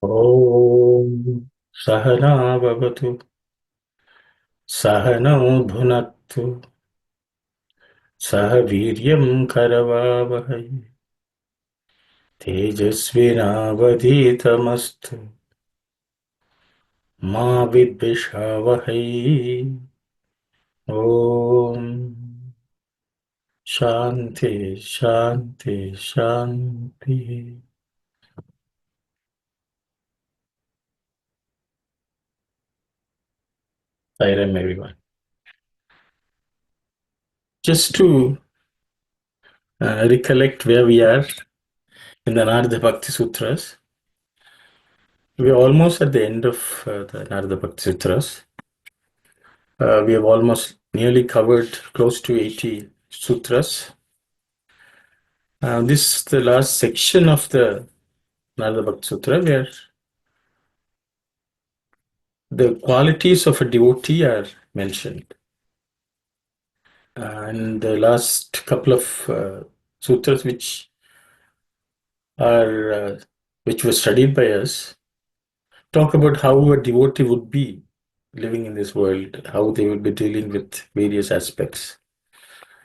ॐ सहना भवतु सहनौ भुनक्तु सह वीर्यं करवावहै तेजस्विनावधीतमस्तु मा विद्विषावहै ॐ शान्ति शान्ति शान्तिः. Sairam everyone. Just to recollect where we are in the Narada Bhakti Sutras, we are almost at the end of the Narada Bhakti Sutras. We have almost nearly covered close to 80 sutras. This is the last section of the Narada Bhakti Sutra where the qualities of a devotee are mentioned. And the last couple of sutras which were studied by us talk about how a devotee would be living in this world, how they will be dealing with various aspects.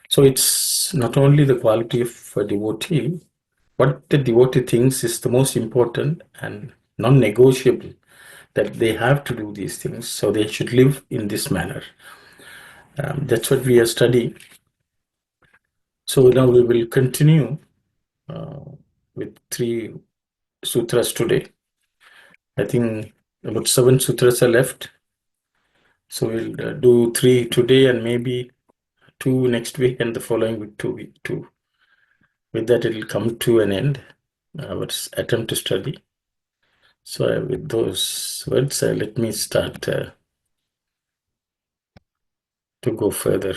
So it's not only the quality of a devotee, what the devotee thinks is the most important and non-negotiable, that they have to do these things, so they should live in this manner. That's what we are studying. So now we will continue uh, with 3 sutras today. I think about 7 sutras are left. So we'll do 3 today and maybe 2 next week, and the following week 2. With that, it will come to an end, our attempt to study. So with those words, let me start to go further.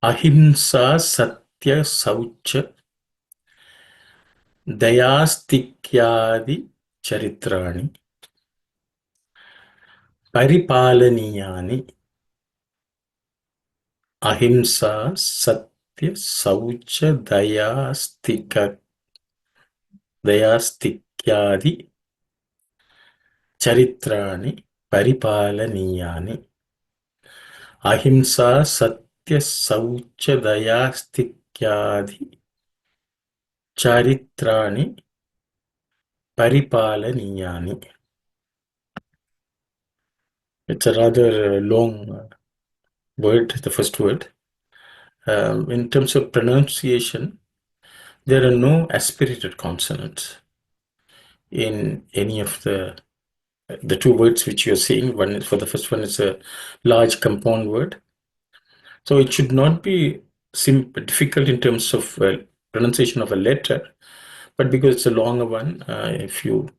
Ahimsa Satya Saucha Dayastikyadi Charitrani Paripalaniyani. Ahimsa Satya Saucha Dayastikyadi Charitrani Paripalaniyani. Ahimsa Satya Saucha Dayastikyadi Charitrani Paripalaniyani. It's a rather long word, the first word. In terms of pronunciation, there are no aspirated consonants in any of the 2 words which you're seeing. One is, for the first one, is a large compound word. So it should not be difficult in terms of pronunciation of a letter, but because it's a longer one, if you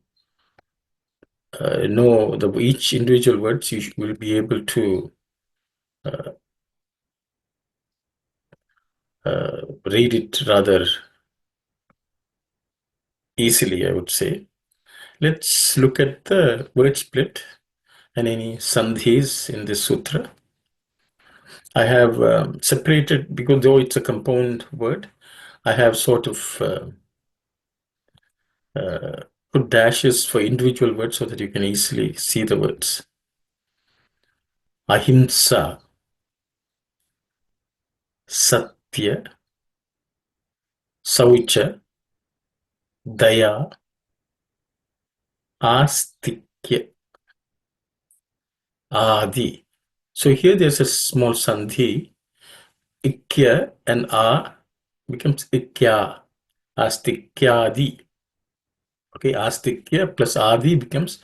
know each individual words, you will be able to read it rather easily, I would say. Let's look at the word split and any sandhis in this sutra. I have separated, because though it's a compound word, I have sort of put dashes for individual words so that you can easily see the words. Ahimsa, Satya, Saucha, Daya, Astikya, Adi. So here there's a small sandhi. Ikya and A becomes Ikya, Astikyadi. Okay, Astikya plus Adi becomes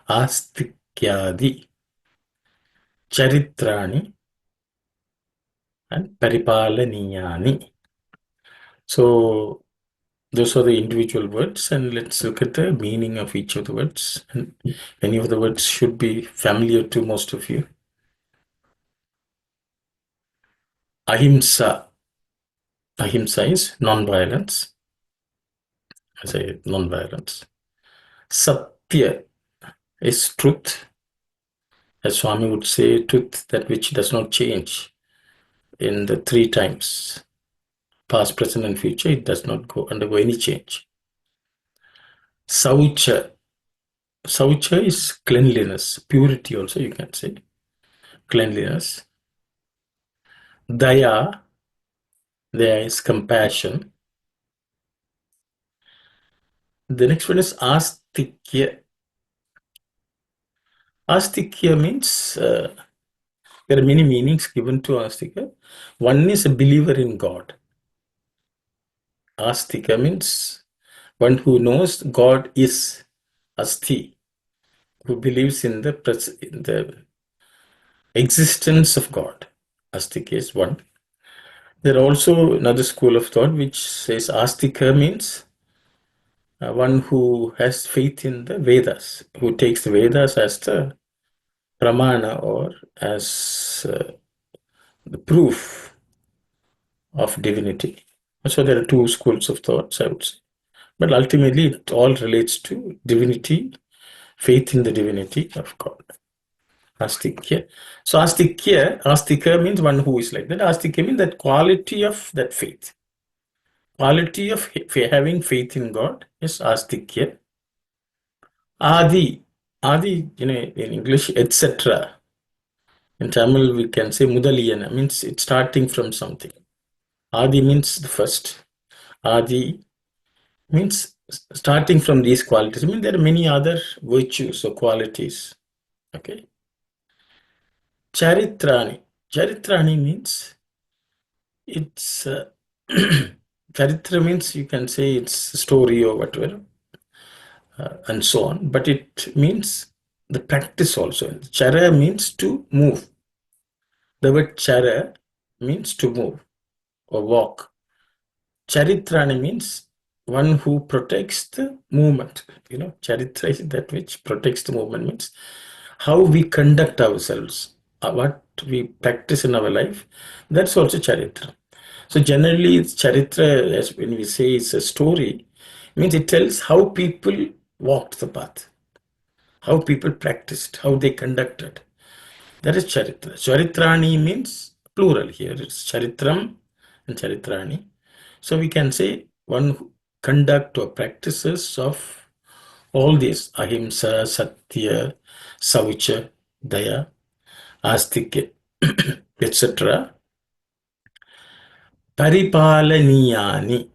Astikyadi. Charitrani and Paripalaniyani. So those are the individual words, and let's look at the meaning of each of the words. And any of the words should be familiar to most of you. Ahimsa. Ahimsa is non-violence. I say non-violence. Satya is truth. As Swami would say, truth, that which does not change in the 3 times. past, present, and future. It does not undergo any change. Saucha. Saucha is cleanliness, purity also you can say. Cleanliness. Daya, there is compassion. The next one is astikya. Astikya means there are many meanings given to astika. One is a believer in God. Astika means one who knows God is asti, who believes in the existence of God. Astika is one. There are also another school of thought which says astika means one who has faith in the Vedas, who takes the Vedas as the pramana or as the proof of divinity. So there are two schools of thoughts, I would say. But ultimately, it all relates to divinity, faith in the divinity of God. Astikya. So astika means one who is like that. Astikya means that quality of that faith. Quality of having faith in God is astikya. Adi, in English, etc. In Tamil, we can say mudaliyana, means it's starting from something. Adi means the first. Adi means starting from these qualities. I mean, there are many other virtues or qualities. Okay. Charitrani. Charitrani means it's charitra means you can say it's a story or whatever, and so on. But it means the practice also. Chara means to move. The word chara means to move or walk. Charitrani means one who protects the movement. Charitra is that which protects the movement, means how we conduct ourselves, what we practice in our life. That's also charitra. So generally, charitra, as when we say it's a story, means it tells how people walked the path, how people practiced, how they conducted. That is charitra. Charitrani means plural here. It's charitram and charitrani. So we can say one who conduct or practices of all these ahimsa, satya, saucha, daya, astikya, etc. Paripalaniyani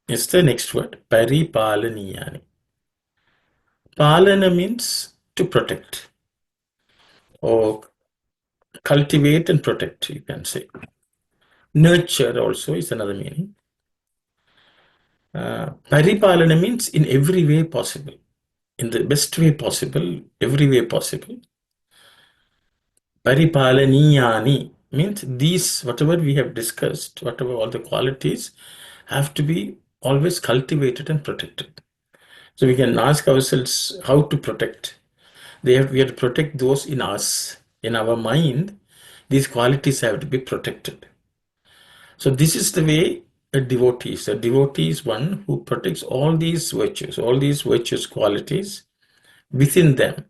is the next word. Paripalaniyani. Palana means to protect or cultivate and protect, you can say. Nurture also is another meaning. Paripalana means in every way possible, in the best way possible, every way possible. Paripalaniyani means these, whatever we have discussed, whatever all the qualities, have to be always cultivated and protected. So we can ask ourselves how to protect. We have to protect those in us, in our mind. These qualities have to be protected. So this is the way a devotee is. A devotee is one who protects all these virtuous qualities within them.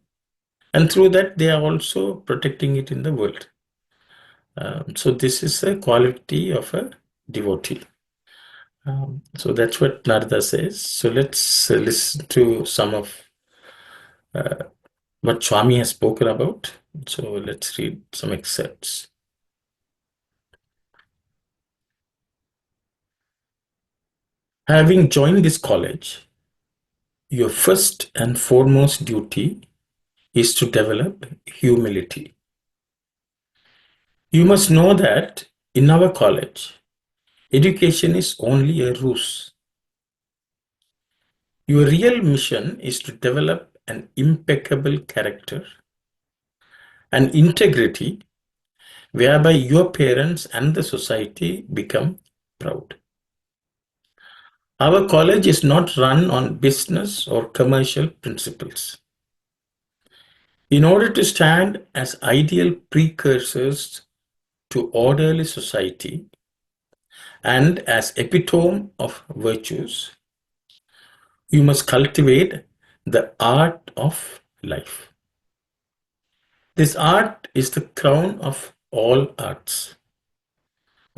And through that, they are also protecting it in the world. So this is a quality of a devotee. So that's what Narada says. So let's listen to some of what Swami has spoken about. So let's read some excerpts. Having joined this college, your first and foremost duty is to develop humility. You must know that in our college, education is only a ruse. Your real mission is to develop an impeccable character and integrity whereby your parents and the society become proud. Our college is not run on business or commercial principles. In order to stand as ideal precursors to orderly society and as epitome of virtues, you must cultivate the art of life. This art is the crown of all arts.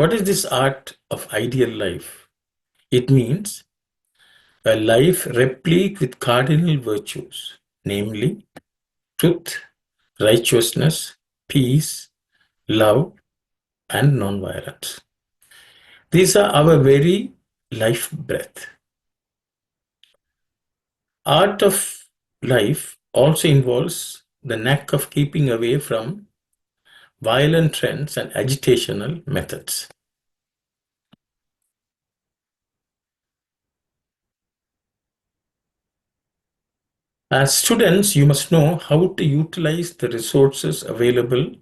What is this art of ideal life? It means a life replete with cardinal virtues, namely truth, righteousness, peace, love, and non-violence. These are our very life breath. Art of life also involves the knack of keeping away from violent trends and agitational methods. As students, you must know how to utilize the resources available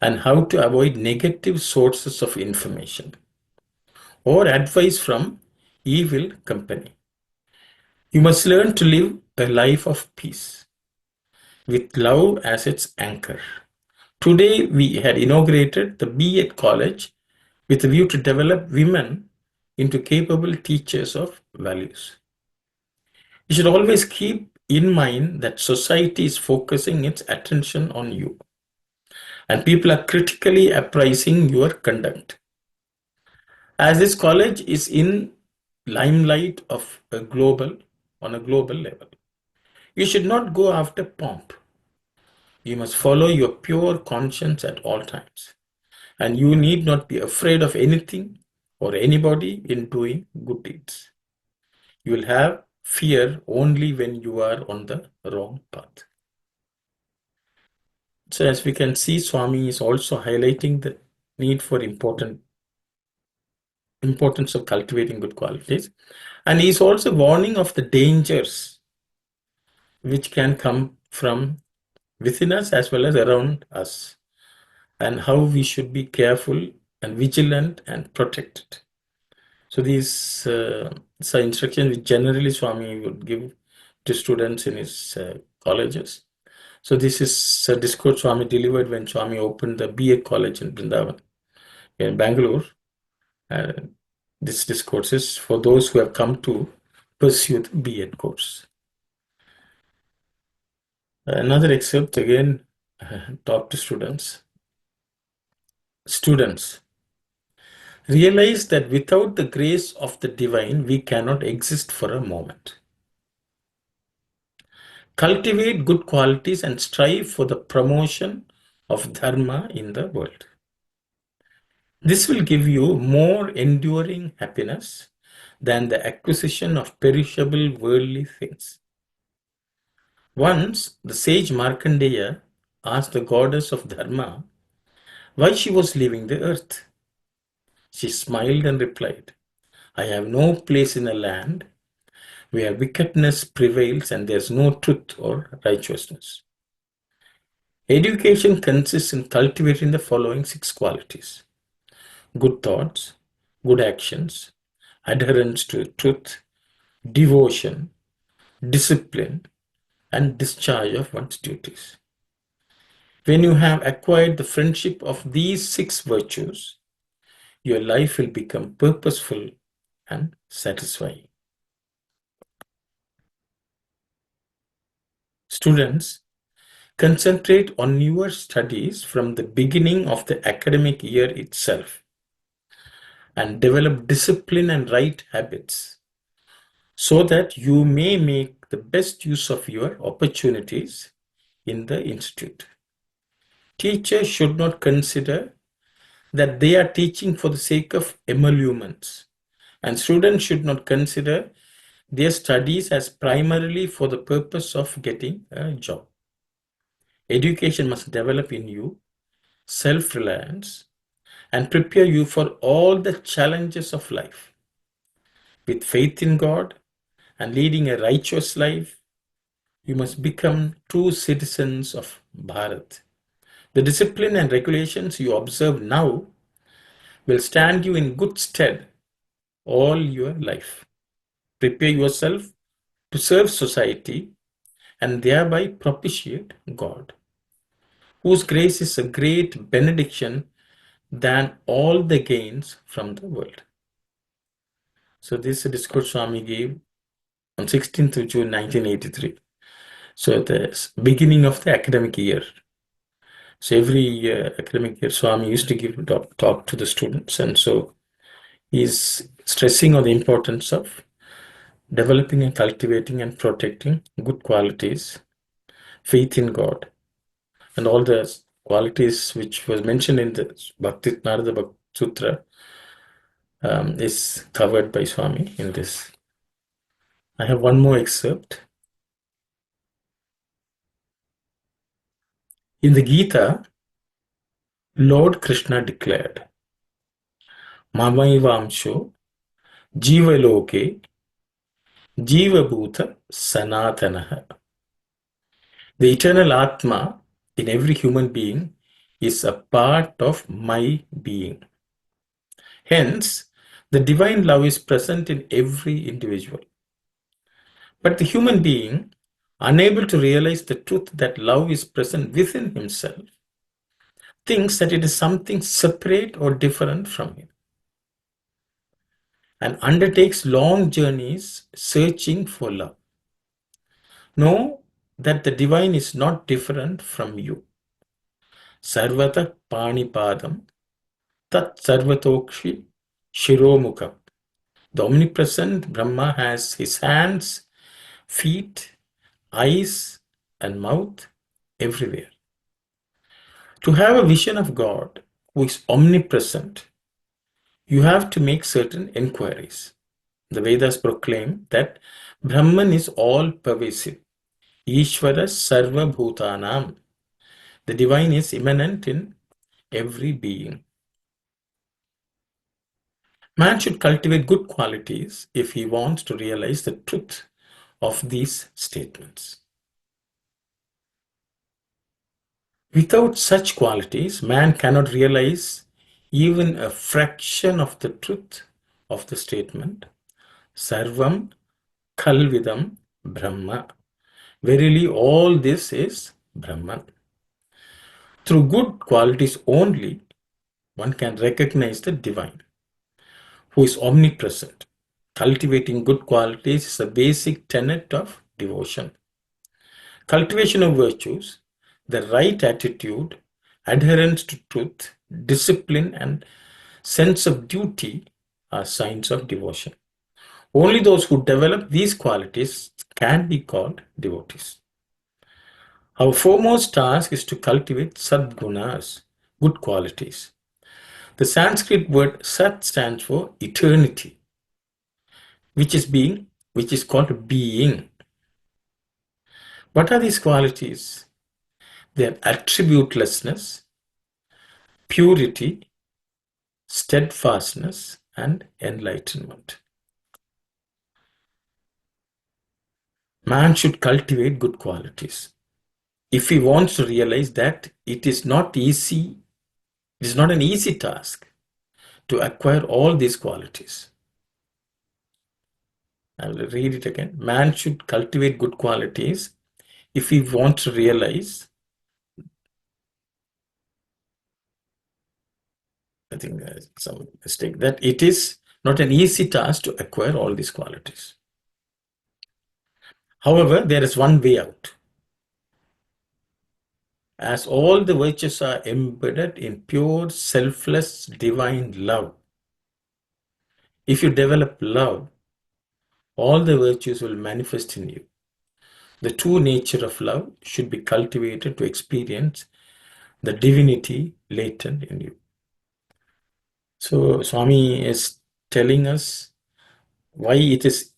and how to avoid negative sources of information or advice from evil company. You must learn to live a life of peace with love as its anchor. Today, we had inaugurated the B.Ed College with a view to develop women into capable teachers of values. You should always keep in mind that society is focusing its attention on you and people are critically appraising your conduct. As this college is in limelight of on a global level, you should not go after pomp. You must follow your pure conscience at all times. And you need not be afraid of anything or anybody in doing good deeds. You will have fear only when you are on the wrong path. So as we can see, Swami is also highlighting the need for importance of cultivating good qualities. And he is also warning of the dangers which can come from within us as well as around us, and how we should be careful and vigilant and protected. So these are instructions which generally Swami would give to students in his colleges. So this is a discourse Swami delivered when Swami opened the B.Ed college in Vrindavan in Bangalore. Uh, this discourse is for those who have come to pursue the B.Ed course. Another excerpt again taught to students. Students, realize that without the grace of the divine, we cannot exist for a moment. Cultivate good qualities and strive for the promotion of dharma in the world. This will give you more enduring happiness than the acquisition of perishable worldly things. Once, the sage Markandeya asked the goddess of dharma why she was leaving the earth. She smiled and replied, I have no place in a land where wickedness prevails and there's no truth or righteousness. Education consists in cultivating the following 6 qualities: good thoughts, good actions, adherence to truth, devotion, discipline, and discharge of one's duties. When you have acquired the friendship of these 6 virtues, your life will become purposeful and satisfying. Students, concentrate on your studies from the beginning of the academic year itself and develop discipline and right habits so that you may make the best use of your opportunities in the institute. Teachers should not consider that they are teaching for the sake of emoluments, and students should not consider their studies as primarily for the purpose of getting a job. Education must develop in you self-reliance and prepare you for all the challenges of life. With faith in God and leading a righteous life, you must become true citizens of Bharat. The discipline and regulations you observe now will stand you in good stead all your life. Prepare yourself to serve society and thereby propitiate God, whose grace is a great benediction than all the gains from the world. So this discourse Swami gave on 16th of June 1983. So at the beginning of the academic year. So every academic year, Swami used to give a talk to the students, and so he's stressing on the importance of developing and cultivating and protecting good qualities, faith in God, and all the qualities which was mentioned in the Narada Bhakti Sutra is covered by Swami in this. I have one more excerpt. In the Gita, Lord Krishna declared, Mamaivamsho Jivaloke Jivabhuta Sanatanaha. The eternal Atma in every human being is a part of my being. Hence, the divine love is present in every individual. But the human being, unable to realize the truth that love is present within himself, thinks that it is something separate or different from him, and undertakes long journeys searching for love. Know that the divine is not different from you. Sarvata Panipadam Tat Sarvatokshi Shiromukam. The omnipresent Brahma has his hands, feet, eyes, and mouth everywhere. To have a vision of God who is omnipresent, you have to make certain inquiries. The Vedas proclaim that Brahman is all pervasive. Ishvara Sarva Bhutanam. The divine is immanent in every being. Man should cultivate good qualities if he wants to realize the truth of these statements. Without such qualities, man cannot realize even a fraction of the truth of the statement, Sarvam Khalvidam Brahma. Verily, all this is Brahman. Through good qualities only, one can recognize the divine, who is omnipresent. Cultivating good qualities is a basic tenet of devotion. Cultivation of virtues, the right attitude, adherence to truth, discipline, and sense of duty are signs of devotion. Only those who develop these qualities can be called devotees. Our foremost task is to cultivate sadgunas, good qualities. The Sanskrit word sat stands for eternity, which is called being. What are these qualities? They are attributelessness, purity, steadfastness, and enlightenment. Man should cultivate good qualities. If he wants to realize that it is not easy, it is not an easy task to acquire all these qualities. I will read it again. Man should cultivate good qualities if he wants to realize, I think there's some mistake, that it is not an easy task to acquire all these qualities. However, there is one way out. As all the virtues are embedded in pure, selfless, divine love, if you develop love, all the virtues will manifest in you. The true nature of love should be cultivated to experience the divinity latent in you. So, Swami is telling us why it is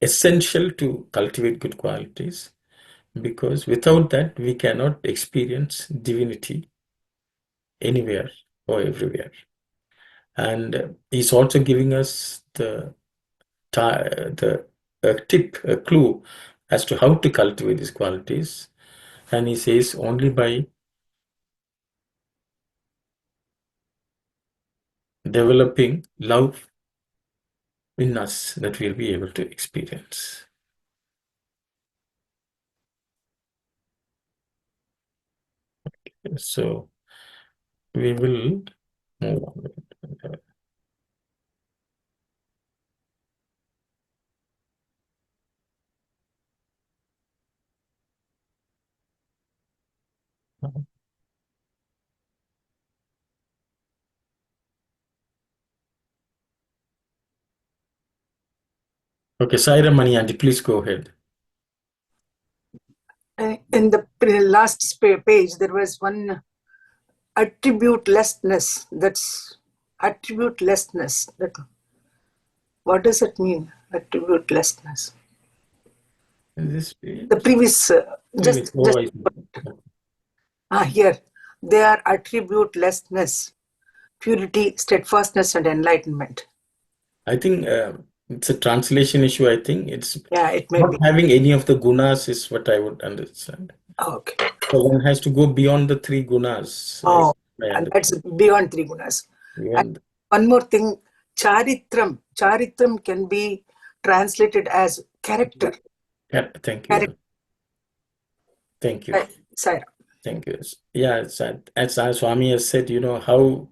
essential to cultivate good qualities, because without that, we cannot experience divinity anywhere or everywhere. And he's also giving us the a tip, a clue as to how to cultivate these qualities. And he says only by developing love in us that we'll be able to experience. So we will move on. Okay, Saira Mani Aunty, please go ahead. In the last page, there was one attributelessness. That's attributelessness. What does it mean? Attributelessness. In this page? The previous, just here, they are attributelessness, purity, steadfastness, and enlightenment. I think it's a translation issue. I think it's it may not be having any of the gunas is what I would understand. Okay. So one has to go beyond the three gunas. And that's beyond three gunas. And one more thing, charitram. Charitram can be translated as character. Yeah, thank you. Thank you. Saira. Thank you. Yeah, as our Swami has said, how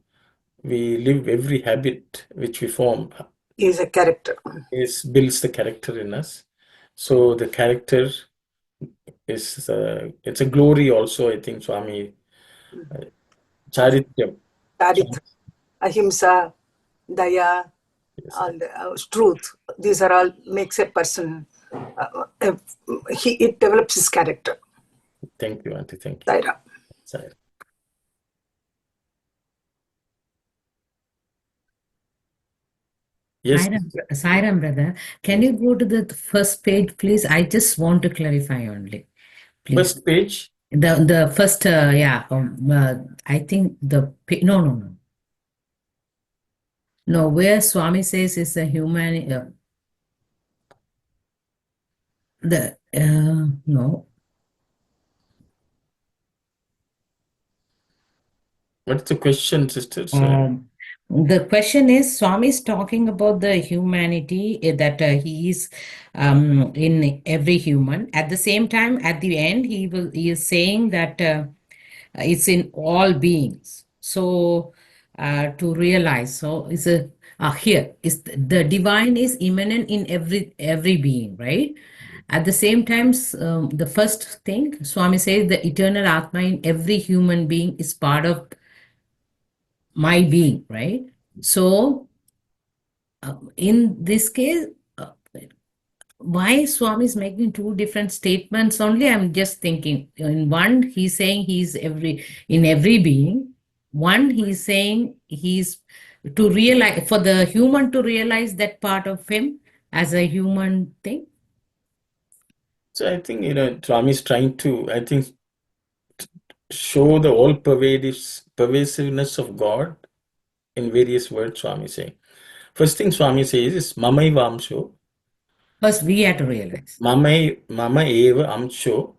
we live, every habit which we form is a character. Builds the character in us. So the character is it's a glory also, I think, Swami. Charityam. Ahimsa, daya, truth. These are all makes a person. It develops his character. Thank you, Auntie. Thank you. Saira. Saira. Yes. Sairam, brother, can you go to the first page, please? I just want to clarify only. Please. First page? The first, I think no. No, where Swami says is a human, no. What's the question, sisters? The question is, Swami is talking about the humanity that he is in every human. At the same time, at the end, he is saying that it's in all beings. So to realize, so it's here is the divine is immanent in every being, right? At the same time, the first thing Swami says, the eternal Atma in every human being is part of my being, right? So in this case, why Swami is making two different statements only? I'm just thinking. In one, he's saying he's in every being. One, he's saying he's to realize, for the human to realize that part of him as a human thing. So I think, Swami is trying to, I think, show the all-pervasiveness of God in various words, Swami is saying. First thing Swami says is, Mamai Vamsho. First, we have to realize. Mama eva amsho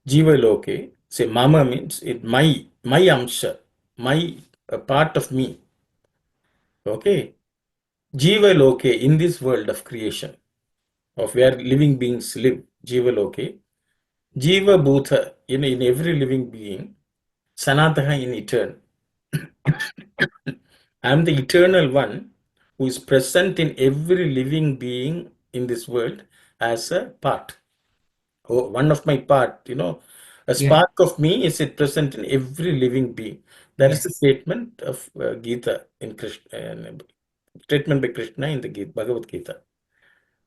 jiva loke. Say mama means my amsha, my part of me. Okay. Jiva loke, in this world of creation, of where living beings live. Jiva loke. Jiva bhutha, in every living being. Sanataha, in eternal. I am the eternal one who is present in every living being in this world as a part. One of my part, a spark of me is it present in every living being. That is the statement of Gita in Krishna, statement by Krishna in the Bhagavad Gita.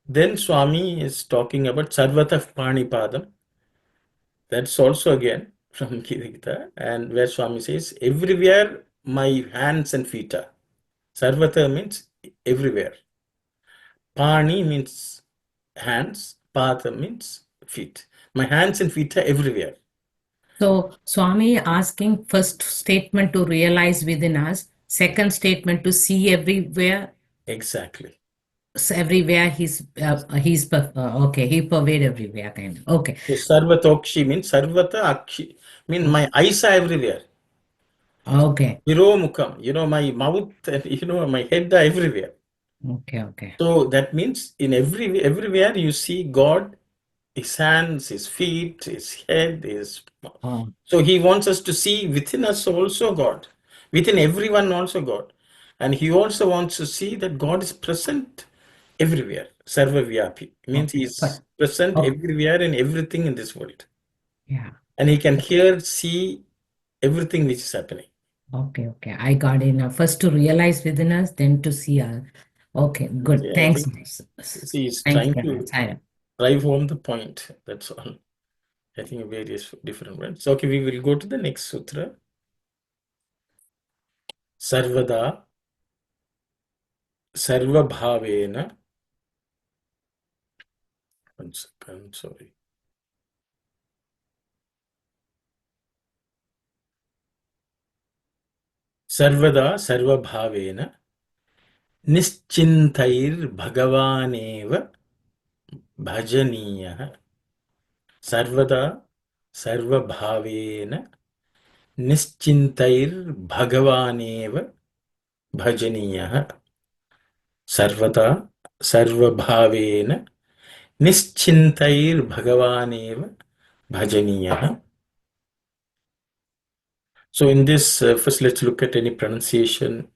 Then Swami is talking about Sarvata Panipadam. That's also again from Gita, and where Swami says, everywhere my hands and feet are. Sarvata means everywhere. Pani means hands, Pada means feet. My hands and feet are everywhere. So Swami asking first statement to realize within us, second statement to see everywhere. Exactly. So everywhere he's okay, he pervade everywhere kind of. Okay. So Sarvatokshi means Sarvata Akshi. My eyes are everywhere. Okay. Hiromukam, my mouth and my head are everywhere. Okay. So that means in everywhere you see God, his hands, his feet, his head, So he wants us to see within us also God, within everyone also God. And he also wants to see that God is present everywhere. Sarva Vyapi means he is present everywhere and everything in this world. Yeah. And he can hear, see everything which is happening. Okay. I got it now. First to realize within us, then to see us. Okay, good. Yeah, I Thanks. think he's Thanks, trying Pranav. to Sai. drive home the point. That's all. I think various different words. Okay, we will go to the next sutra. Sarvada Sarvabhavena. One second, sorry. Sarvada Sarvabhavena Nischintair Bhagavaneva Bhajaniyah. Sarvada Sarvabhavena Nischintair Bhagavaneva Bhajaniyah. Sarvada Sarvabhavena Nischintair Bhagavaneva Bhajaniyah. So in this, first let's look at any pronunciation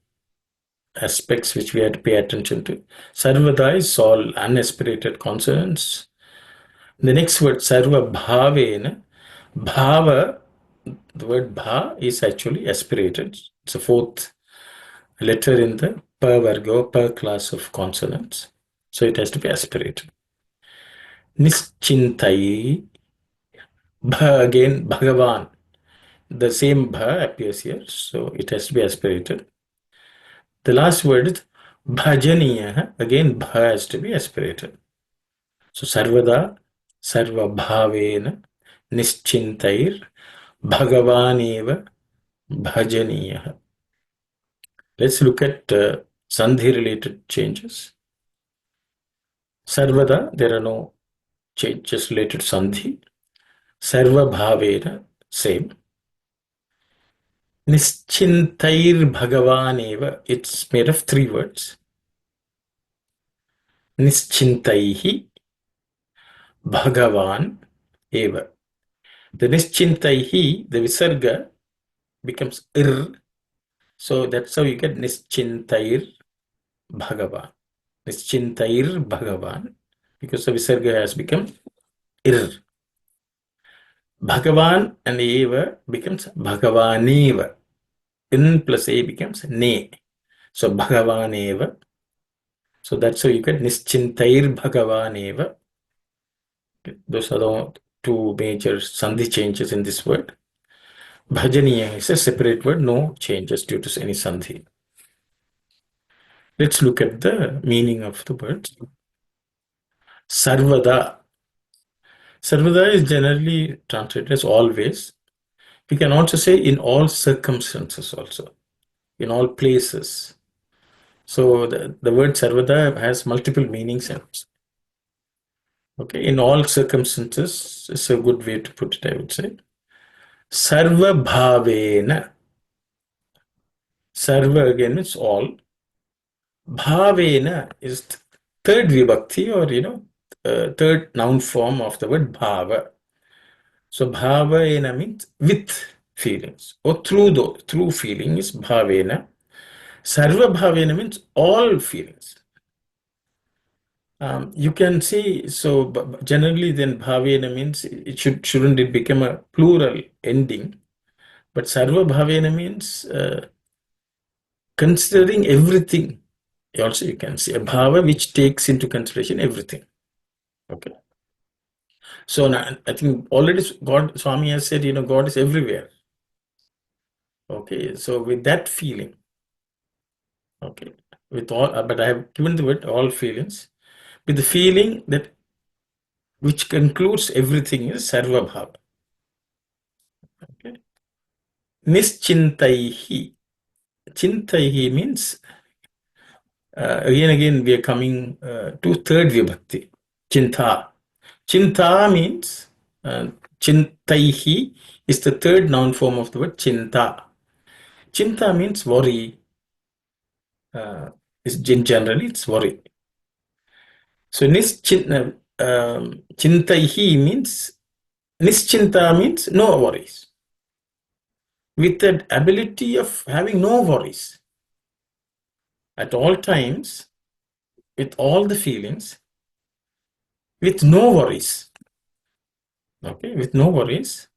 aspects which we have to pay attention to. Sarvada is all unaspirated consonants. The next word, Sarva Bhavena. Bhava, the word Bha is actually aspirated. It's a fourth letter in the per vargo, per class of consonants. So it has to be aspirated. Nischintai, Bha again, Bhagavan. The same Bha appears here, so it has to be aspirated. The last word is Bhajaniya. Again, Bha has to be aspirated. So Sarvada, Sarva Bhavena, Nischintair, Bhagavaneva, Bhajaniya. Let's look at Sandhi related changes. Sarvada, there are no changes related to Sandhi. Sarva Bhavena, same. Nischintair Bhagavaneva, it's made of three words. Nischintaihi Bhagavan Eva. The Nischintaihi, the Visarga becomes Ir. So that's how you get Nischintair Bhagavan. Nischintair Bhagavan. Because the Visarga has become Ir. Bhagavan and Eva becomes Bhagavaneva. In plus A becomes Ne. So Bhagavaneva. So that's how you get Nischintair Bhagavaneva. Those are the two major Sandhi changes in this word. Bhajaniya is a separate word, no changes due to any Sandhi. Let's look at the meaning of the word. Sarvada. Sarvada is generally translated as always. We can also say in all circumstances also, in all places. So the word Sarvada has multiple meanings. Okay, in all circumstances is a good way to put it, I would say. Sarva Bhavena. Sarva again means all. Bhavena is third vibhakti or third noun form of the word bhava. So bhavena means with feelings or through feeling is bhavena. Sarva bhavena means all feelings. You can see, so generally then bhavena means it shouldn't it become a plural ending, but sarva bhavena means considering everything. Also you can see a bhava which takes into consideration everything. Okay. So now, I think already God, Swami has said, God is everywhere. Okay. So with that feeling, okay, with all, but I have given the word all feelings, with the feeling that which concludes everything is sarva bhava. Okay. Nischintaihi. Chintaihi means, again, we are coming to third vibhakti, chinta. Chinta means, chintaihi is the third noun form of the word chinta. Chinta means worry. Generally, it's worry. So chintaihi means, nischinta means no worries. With the ability of having no worries at all times, with all the feelings, with no worries. Okay, with no worries.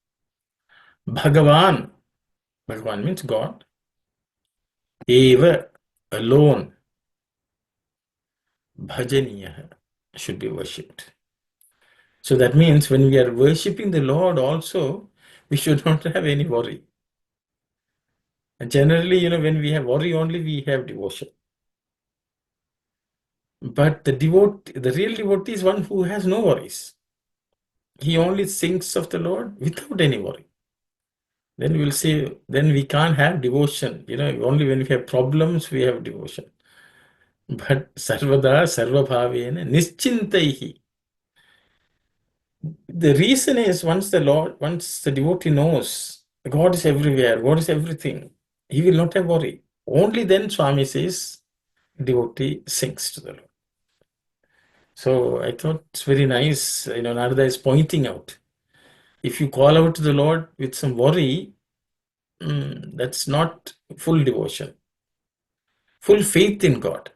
Bhagavan means God. Eva, alone. bhajaniya, should be worshipped. So that means when we are worshipping the Lord also, we should not have any worry. And generally, when we have worry only, we have devotion. But the real devotee is one who has no worries. He only thinks of the Lord without any worry. Then we will say, then we can't have devotion. Only when we have problems, we have devotion. But sarvada sarvabhavena nischintaihi. The reason is once the devotee knows God is everywhere, God is everything, he will not have worry. Only then Swami says, devotee sings to the Lord. So I thought it's very nice, Narada is pointing out. If you call out to the Lord with some worry, that's not full devotion, full faith in God.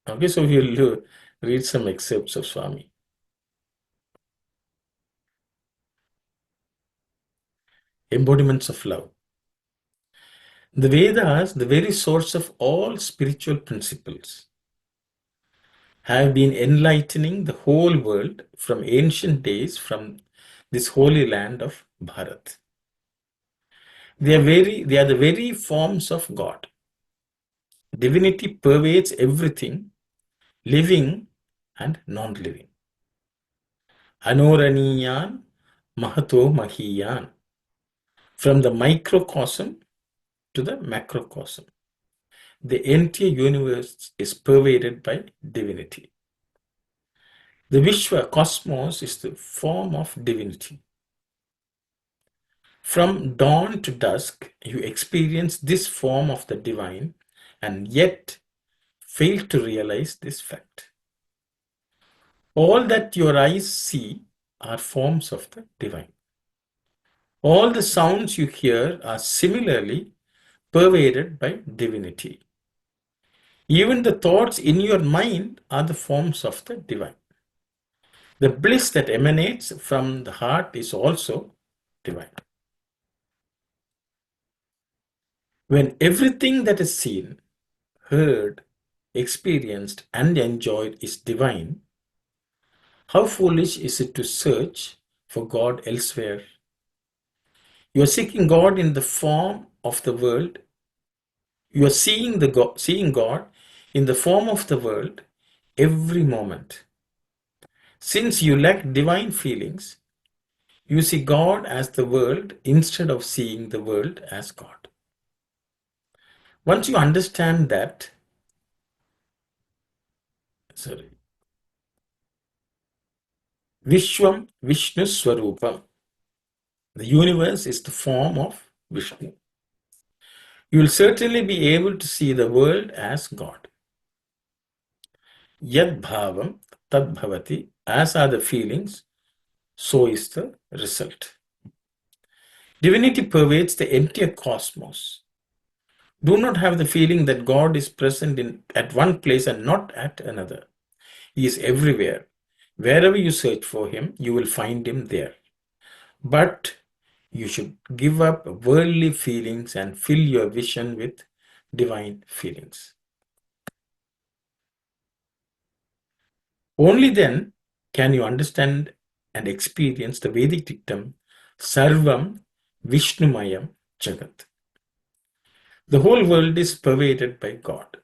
Okay, so we'll read some excerpts of Swami. Embodiments of love. The Vedas, the very source of all spiritual principles, have been enlightening the whole world from ancient days from this holy land of Bharat. They are the very forms of God. Divinity pervades everything, living and non-living. Anoraniyan Mahato Mahiyan. From the microcosm to the macrocosm, the entire universe is pervaded by divinity. The Vishwa cosmos is the form of divinity. From dawn to dusk, you experience this form of the divine and yet fail to realize this fact. All that your eyes see are forms of the divine. All the sounds you hear are similarly pervaded by divinity. Even the thoughts in your mind are the forms of the divine. The bliss that emanates from the heart is also divine. When everything that is seen, heard, experienced, and enjoyed is divine, how foolish is it to search for God elsewhere? You are seeking God in the form of the world. You are seeing God in the form of the world every moment. Since you lack divine feelings, you see God as the world instead of seeing the world as God. Once you understand that, Vishwam Vishnu Swarupam, the universe is the form of Vishnu. You will certainly be able to see the world as God. Yad bhavam tad bhavati, as are the feelings, so is the result. Divinity pervades the entire cosmos. Do not have the feeling that God is present at one place and not at another. He is everywhere. Wherever you search for him, you will find him there. But you should give up worldly feelings and fill your vision with divine feelings. Only then can you understand and experience the Vedic dictum, Sarvam Vishnumayam Jagat. The whole world is pervaded by God.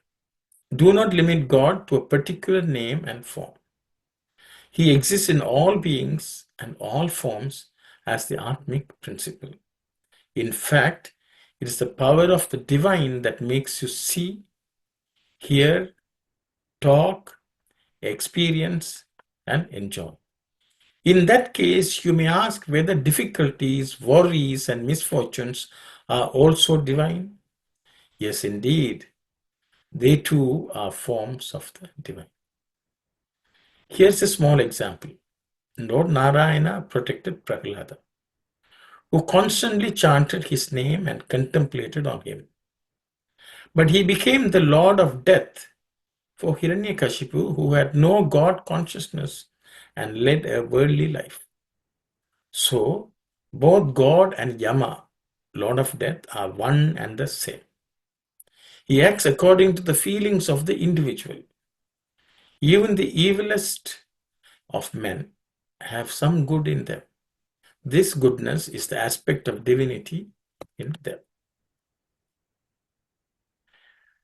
Do not limit God to a particular name and form. He exists in all beings and all forms as the Atmic principle. In fact, it is the power of the divine that makes you see, hear, talk, experience, and enjoy. In that case, you may ask whether difficulties, worries, and misfortunes are also divine. Yes, indeed. They too are forms of the divine. Here's a small example. Lord Narayana protected Prahlada, who constantly chanted his name and contemplated on him. But he became the Lord of Death for Hiranyakashipu, who had no God consciousness and led a worldly life. So, both God and Yama, Lord of Death, are one and the same. He acts according to the feelings of the individual. Even the evilest of men have some good in them. This goodness is the aspect of divinity in them.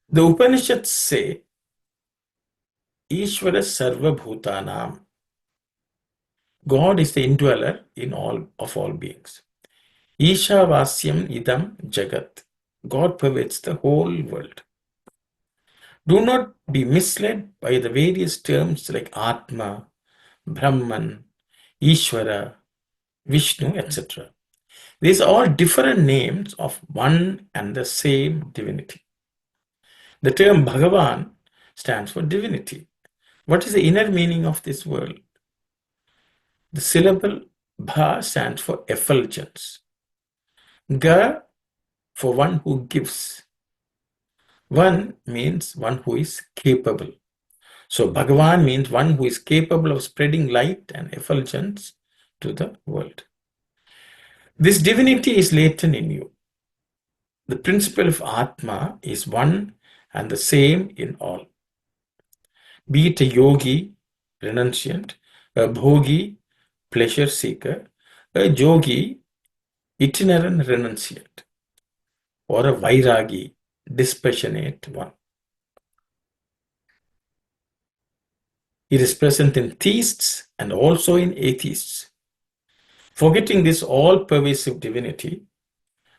The Upanishads say, Ishvara Sarva Bhutanam. God is the indweller in all beings. Isha Vasyam Idam Jagat. God pervades the whole world. Do not be misled by the various terms like Atma, Brahman, Ishvara, Vishnu, etc. These are all different names of one and the same divinity. The term Bhagavan stands for divinity. What is the inner meaning of this word? The syllable Bha stands for effulgence. Ga for one who gives. One means one who is capable. So Bhagavan means one who is capable of spreading light and effulgence to the world. This divinity is latent in you. The principle of Atma is one and the same in all. Be it a yogi, renunciant, a bhogi, pleasure seeker, a yogi, itinerant renunciant, or a vairagi, dispassionate one. It is present in theists and also in atheists. Forgetting this all-pervasive divinity,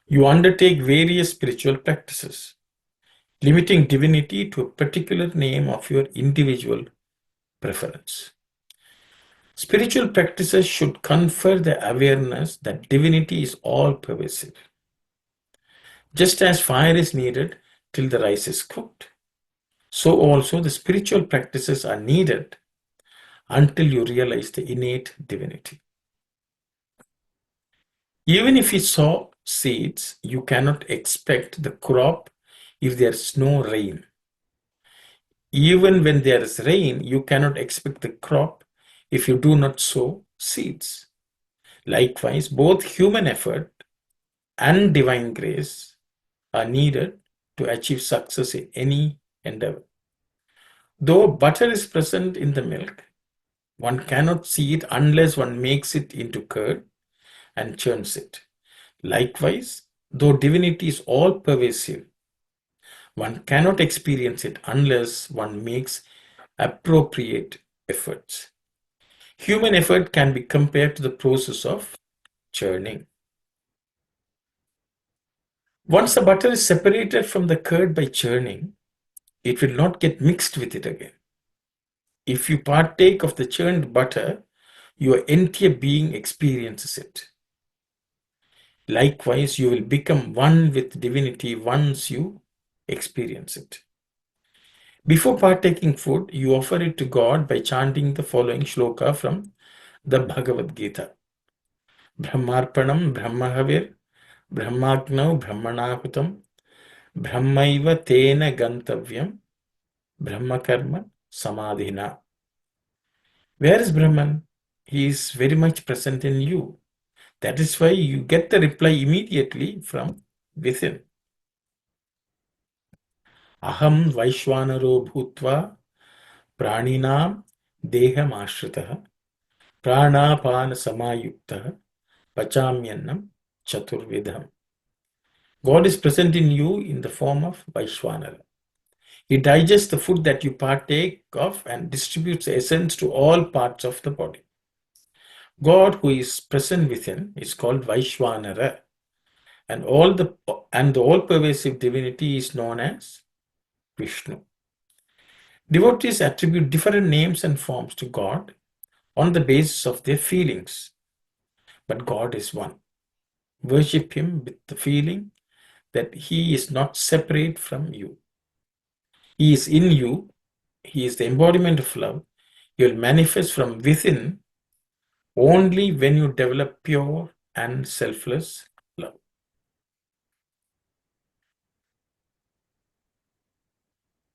you undertake various spiritual practices, limiting divinity to a particular name of your individual preference. Spiritual practices should confer the awareness that divinity is all-pervasive. Just as fire is needed till the rice is cooked, so also the spiritual practices are needed until you realize the innate divinity. Even if you sow seeds, you cannot expect the crop if there is no rain. Even when there is rain, you cannot expect the crop if you do not sow seeds. Likewise, both human effort and divine grace are needed to achieve success in any endeavor. Though butter is present in the milk, one cannot see it unless one makes it into curd and churns it. Likewise, though divinity is all-pervasive, one cannot experience it unless one makes appropriate efforts. Human effort can be compared to the process of churning. Once the butter is separated from the curd by churning, it will not get mixed with it again. If you partake of the churned butter, your entire being experiences it. Likewise, you will become one with divinity once you experience it. Before partaking food, you offer it to God by chanting the following shloka from the Bhagavad Gita. Brahmarpanam Brahmahavir Brahmagnau Brahmanahutam Brahmaiva Tena Gantavyam Brahmakarma Samadhina. Where is Brahman? He is very much present in you. That is why you get the reply immediately from within. Aham Vaishwanaro Bhutva Praninam Deham Ashritaha Pranapana Samayuktaha Pachamyannam Chaturvidham. God is present in you in the form of Vaishwanara. He digests the food that you partake of and distributes the essence to all parts of the body. God, who is present within, is called Vaishwanara, and the all-pervasive divinity is known as Vishnu. Devotees attribute different names and forms to God on the basis of their feelings, but God is one. Worship Him with the feeling that He is not separate from you. He is in you. He is the embodiment of love. He will manifest from within only when you develop pure and selfless love.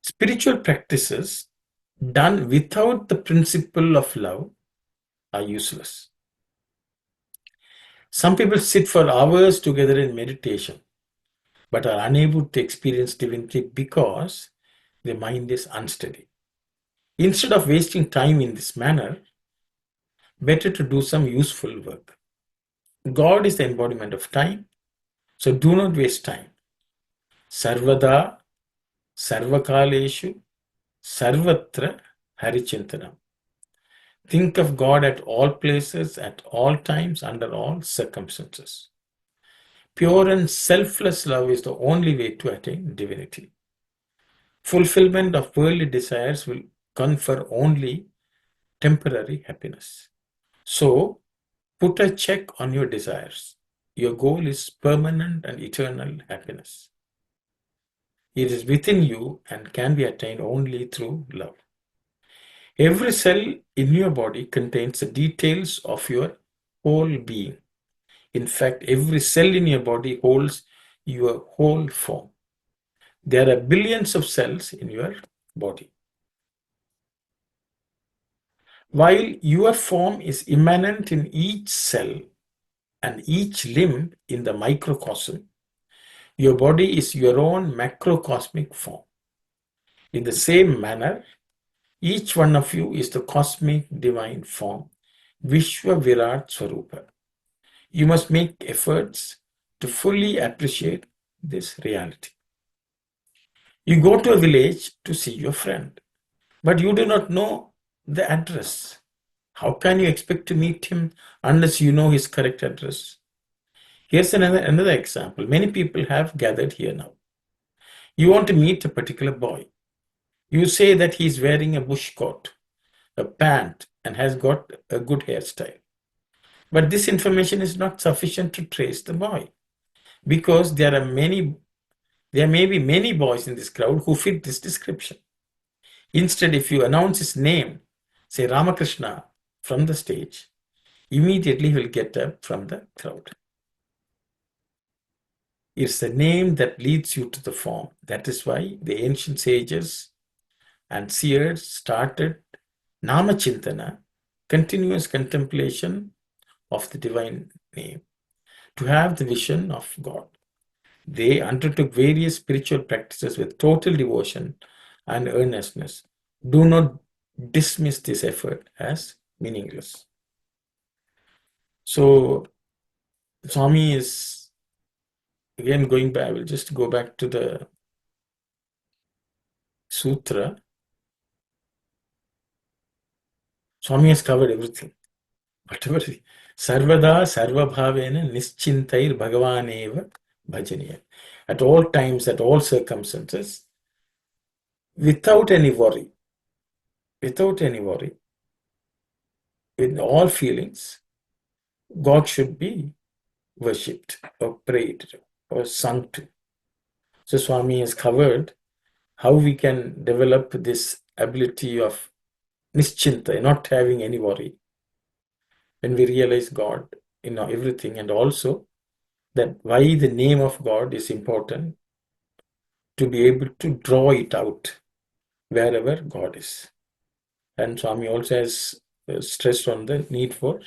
Spiritual practices done without the principle of love are useless. Some people sit for hours together in meditation but are unable to experience divinity because their mind is unsteady. Instead of wasting time in this manner, better to do some useful work. God is the embodiment of time, so do not waste time. Sarvada, sarvakaleshu, sarvatra harichintanam. Think of God at all places, at all times, under all circumstances. Pure and selfless love is the only way to attain divinity. Fulfillment of worldly desires will confer only temporary happiness. So, put a check on your desires. Your goal is permanent and eternal happiness. It is within you and can be attained only through love. Every cell in your body contains the details of your whole being. In fact, every cell in your body holds your whole form. There are billions of cells in your body. While your form is immanent in each cell and each limb in the microcosm, your body is your own macrocosmic form. In the same manner, each one of you is the cosmic divine form, Vishwa Virat Swarupa. You must make efforts to fully appreciate this reality. You go to a village to see your friend, but you do not know the address. How can you expect to meet him unless you know his correct address? Here's another example. Many people have gathered here now. You want to meet a particular boy. You say that he's wearing a bush coat, a pant, and has got a good hairstyle. But this information is not sufficient to trace the boy, because there may be many boys in this crowd who fit this description. Instead, if you announce his name, say Ramakrishna from the stage, immediately he will get up from the crowd. It's the name that leads you to the form. That is why the ancient sages and seers started Namachintana, continuous contemplation of the divine name, to have the vision of God. They undertook various spiritual practices with total devotion and earnestness. Do not dismiss this effort as meaningless. So, Swami is again going back. I will just go back to the sutra. Swami has covered everything. Whatever. Sarvada sarvabhavena nischintair bhagavaneva bhajaniya. At all times, at all circumstances, without any worry, with all feelings, God should be worshipped or prayed or sung to. So Swami has covered how we can develop this ability of nischinta, not having any worry, when we realize God in everything, and also that why the name of God is important, to be able to draw it out wherever God is. And Swami also has stressed on the need for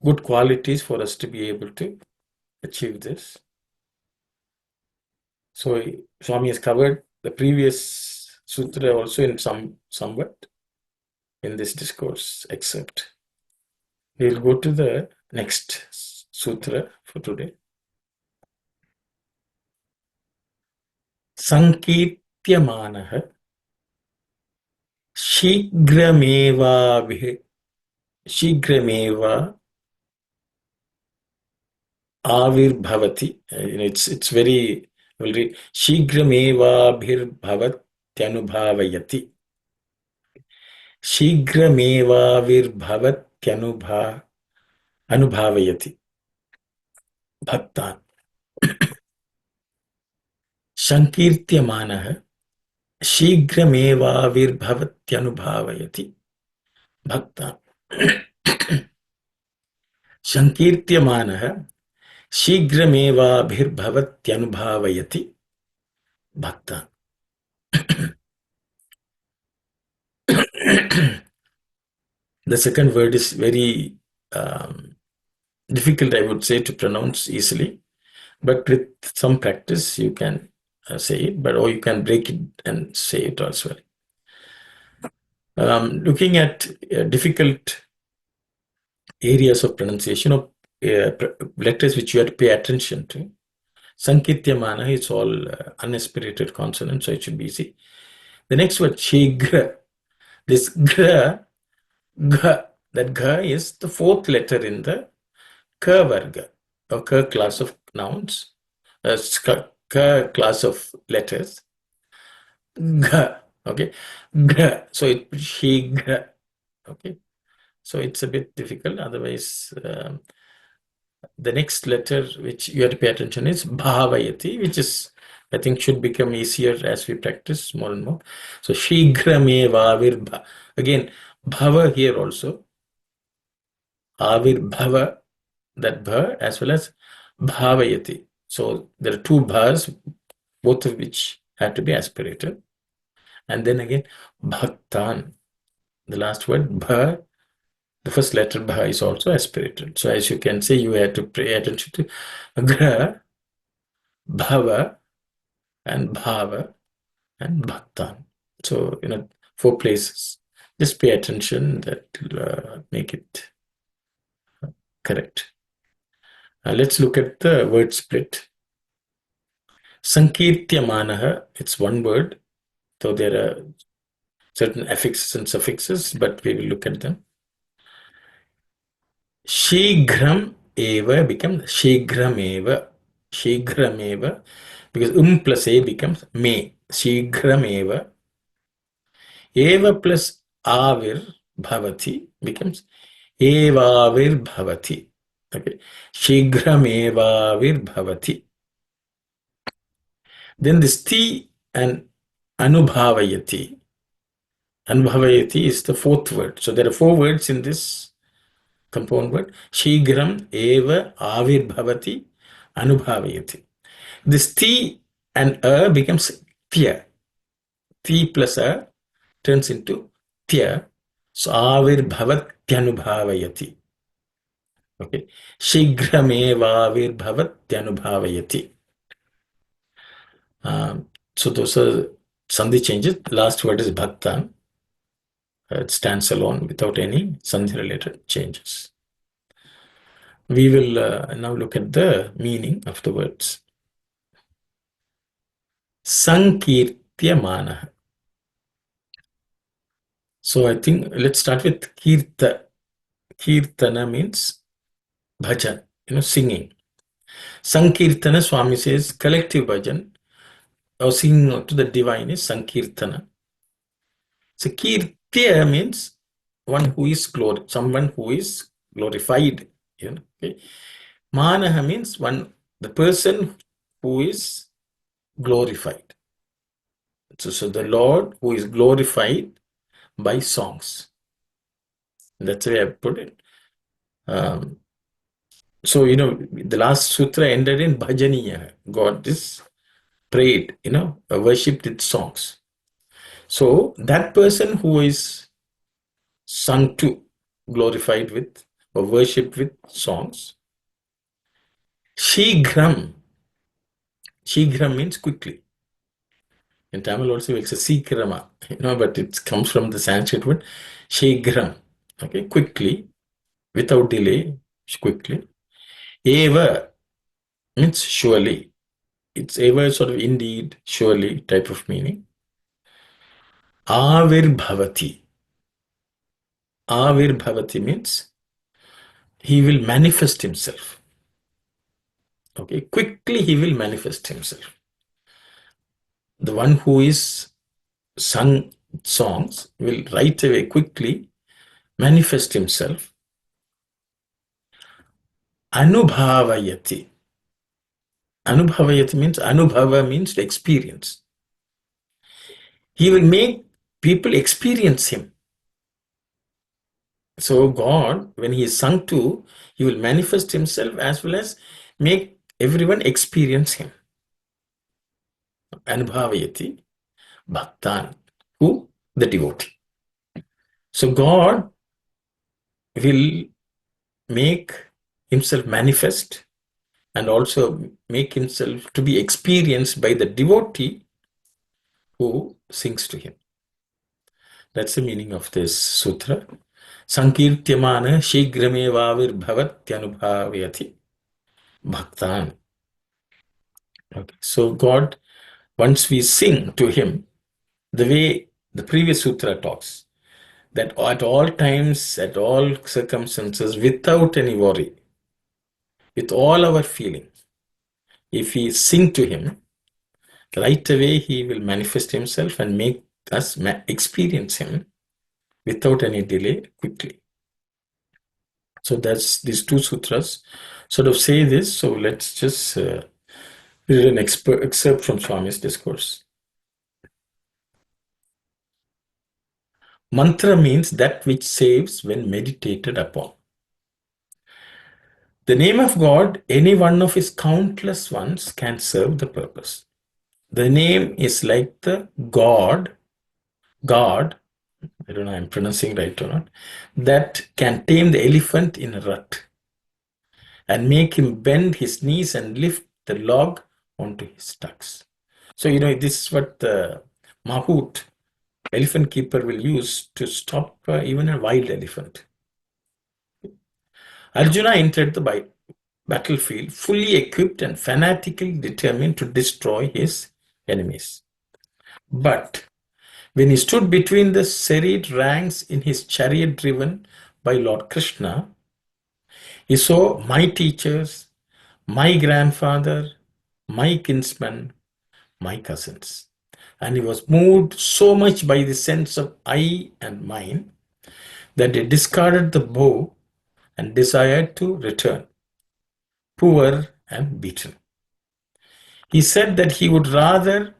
good qualities for us to be able to achieve this. So Swami has covered the previous sutra also in somewhat in this discourse excerpt. We will go to the next sutra for today. Sankirtyamanaha shigrameva avirbhavati. It's very, we'll read. Shigrameva bhirbhavatyanubhavayati. Shigrameva virbhavatyanubhavayati. Bhaktan. Sankirtyamanaha shigrameva virbhavatyanubhavayati. Bhaktan. Sankirtyamanaha shigrameva bhirbhavatyanubhavayati. Bhaktan. The second word is very difficult, I would say, to pronounce easily, but with some practice you can say it, or you can break it and say it as well. Looking at difficult areas of pronunciation of letters which you have to pay attention to. Sankityamana is all unaspirated consonants, so it should be easy. The next word, Shigra. This Gra, Gha, that Gha is the fourth letter in the Ka Varga, or Ka class of nouns, Ka class of letters. Gha, okay? Gha, so it Shigra, okay? So it's a bit difficult, otherwise the next letter which you have to pay attention is Bhavayati, which is, I think, should become easier as we practice more and more. So Shigrameva Virbha. Again, Bhava here also. Avirbhava, that Bha, as well as Bhavayati. So there are two Bhas, both of which have to be aspirated. And then again, Bhaktan. The last word, Bha, the first letter Bha is also aspirated. So as you can see, you have to pay attention to Gra, Bhava, and Bhava, and Bhaktan. So, 4 places. Just pay attention, that will make it correct. Let's look at the word split. Sankirtyamanaha, it's one word, though there are certain affixes and suffixes, but we will look at them. Shighram eva becomes Shighram eva. Shighram eva, because plus a becomes me. Shighram eva. Eva plus avir bhavati becomes evavir bhavati. Okay. Shighram evavir bhavati. Then this ti and anubhavayati. Anubhavayati is the fourth word. So there are 4 words in this compound word. Shighram eva avir bhavati anubhavayati. This ti and a becomes tya. Ti plus a turns into tya. So avir bhavatyanubhavayati. Okay. Shighram eva avir bhavatyanubhavayati. So those are sandhi changes. The last word is bhaktan. It stands alone without any sandhi related changes. We will now look at the meaning of the words. Sankirtyamana. So I think let's start with kirta. Kirtana means bhajan, singing. Sankirtana, Swami says, collective bhajan or singing to the divine is Sankirtana. So Kirtya means someone who is glorified. Okay. Manaha means the person who is glorified. So the Lord who is glorified by songs. That's the way I put it. So, the last sutra ended in bhajaniya. God is prayed, worshipped with songs. So that person who is sung to, glorified with, or worshipped with songs, Shighram. Shighram means quickly. In Tamil also it's a Sikrama, but it comes from the Sanskrit word Shighram. Okay, quickly, without delay, quickly. Eva means surely. It's eva sort of indeed, surely type of meaning. Avirbhavati. Avirbhavati means he will manifest himself. Okay, quickly he will manifest himself. The one who is sung songs will right away quickly manifest himself. Anubhavayati. Anubhavayati means, anubhava means the experience. He will make people experience him. So God, when he is sung to, he will manifest himself as well as make everyone experience him. Anubhavayati bhaktan, who? The devotee. So God will make himself manifest and also make himself to be experienced by the devotee who sings to him. That's the meaning of this sutra. Sankirtyamana shigramevavir bhavatyanubhavayati bhaktan. Okay. So God, once we sing to him, the way the previous sutra talks, that at all times, at all circumstances, without any worry, with all our feelings, if we sing to him, right away he will manifest himself and make us experience him without any delay quickly. So that's these two sutras sort of say this. So let's just read an excerpt from Swami's discourse. Mantra means that which saves when meditated upon. The name of God, any one of his countless ones, can serve the purpose. The name is like the God, I don't know if I'm pronouncing right or not, that can tame the elephant in a rut and make him bend his knees and lift the log onto his tucks. So, this is what the Mahout, elephant keeper, will use to stop even a wild elephant. Arjuna entered the battlefield fully equipped and fanatically determined to destroy his enemies. But when he stood between the serried ranks in his chariot driven by Lord Krishna, he saw my teachers, my grandfather, my kinsmen, my cousins. And he was moved so much by the sense of I and mine that he discarded the bow and desired to return, poor and beaten. He said that he would rather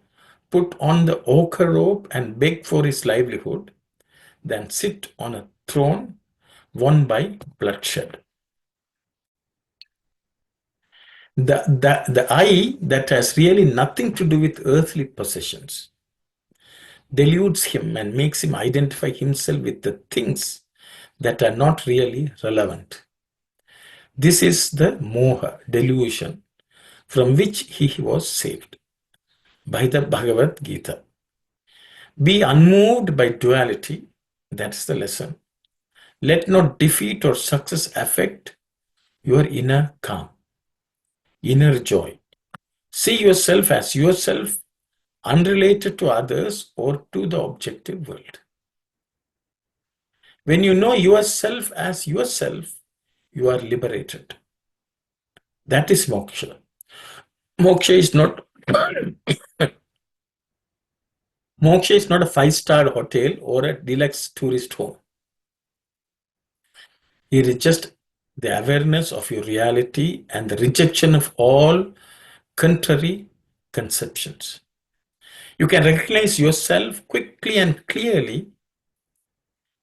put on the ochre robe and beg for his livelihood than sit on a throne won by bloodshed. The I that has really nothing to do with earthly possessions deludes him and makes him identify himself with the things that are not really relevant. This is the moha, delusion, from which he was saved by the Bhagavad Gita. Be unmoved by duality, that's the lesson. Let not defeat or success affect your inner calm, inner joy. See yourself as yourself, unrelated to others or to the objective world. When you know yourself as yourself, you are liberated. That is moksha. Moksha is not moksha is not a 5-star hotel or a deluxe tourist home. It is just the awareness of your reality and the rejection of all contrary conceptions. You can recognize yourself quickly and clearly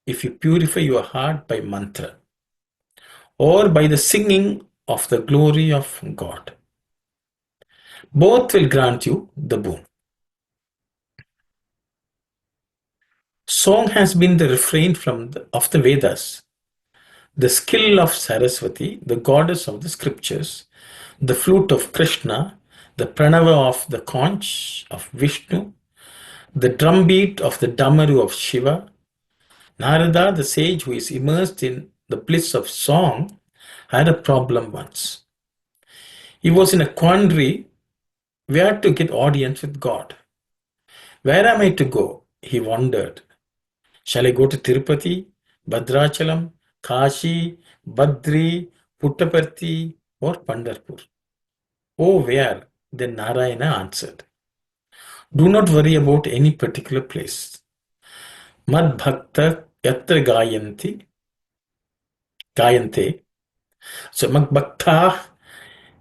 if you purify your heart by mantra or by the singing of the glory of God. Both will grant you the boon. Song has been the refrain of the Vedas, the skill of Saraswati, the goddess of the scriptures, the flute of Krishna, the pranava of the conch of Vishnu, the drumbeat of the damaru of Shiva. Narada, the sage who is immersed in the bliss of song, had a problem once. He was in a quandary where to get audience with God. Where am I to go? He wondered. Shall I go to Tirupati, Bhadrachalam, Kashi, Badri, Puttaparthi, or Pandharpur? Oh, where? Then Narayana answered. Do not worry about any particular place. Mad bhakta yatra gayante. So mad bhakta